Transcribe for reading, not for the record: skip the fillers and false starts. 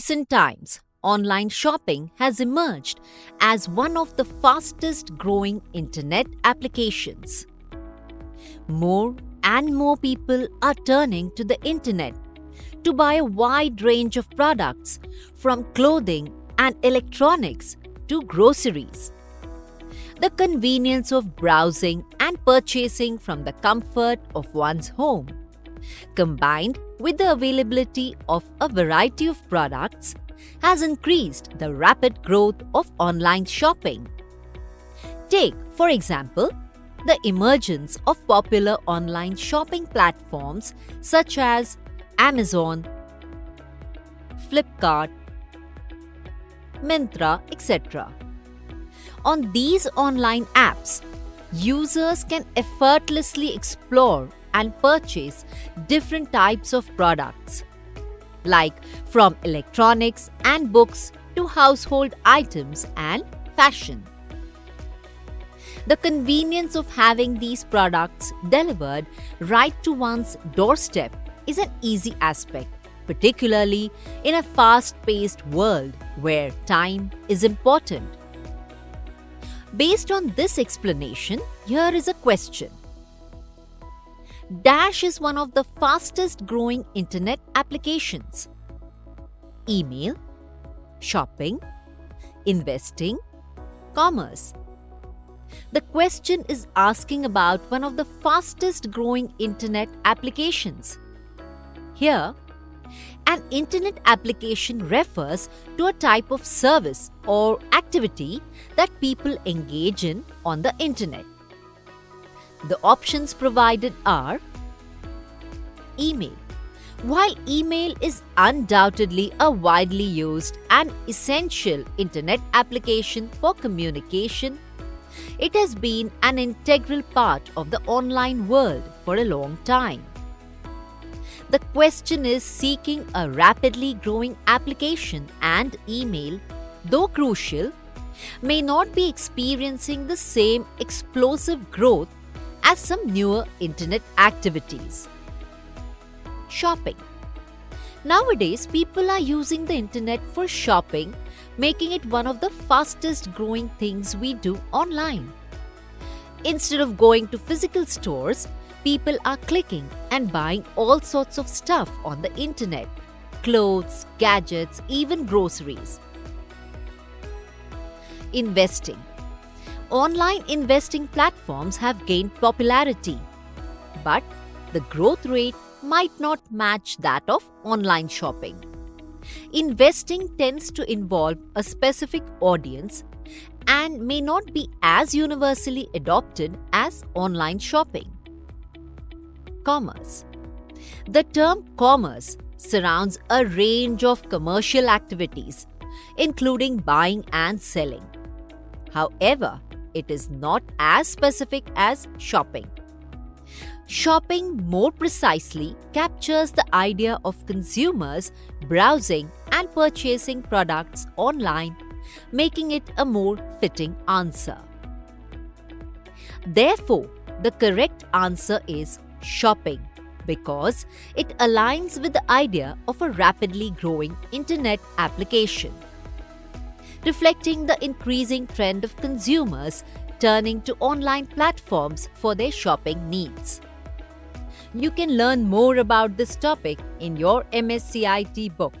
recent times, online shopping has emerged as one of the fastest growing internet applications. More and more people are turning to the internet to buy a wide range of products, from clothing and electronics to groceries. The convenience of browsing and purchasing from the comfort of one's home, combined with the availability of a variety of products, has increased the rapid growth of online shopping. Take, for example, the emergence of popular online shopping platforms such as Amazon, Flipkart, Myntra, etc. On these online apps, users can effortlessly explore and purchase different types of products, like from electronics and books to household items and fashion. The convenience of having these products delivered right to one's doorstep is an easy aspect, particularly in a fast-paced world where time is important. Based on this explanation, here is a question. Dash is one of the fastest growing internet applications. Email, shopping, investing, commerce. The question is asking about one of the fastest growing internet applications. Here, an internet application refers to a type of service or activity that people engage in on the internet. The options provided are email. While email is undoubtedly a widely used and essential internet application for communication, it has been an integral part of the online world for a long time. The question is seeking a rapidly growing application, and email, though crucial, may not be experiencing the same explosive growth as some newer internet activities. Shopping. Nowadays, people are using the internet for shopping, making it one of the fastest growing things we do online. Instead of going to physical stores, people are clicking and buying all sorts of stuff on the internet: clothes, gadgets, even groceries. Investing. Online investing platforms have gained popularity, but the growth rate might not match that of online shopping. Investing tends to involve a specific audience and may not be as universally adopted as online shopping. Commerce. The term commerce surrounds a range of commercial activities, including buying and selling. However, it is not as specific as shopping. Shopping more precisely captures the idea of consumers browsing and purchasing products online, making it a more fitting answer. Therefore, the correct answer is shopping, because it aligns with the idea of a rapidly growing internet application, reflecting the increasing trend of consumers turning to online platforms for their shopping needs. You can learn more about this topic in your MSCIT book.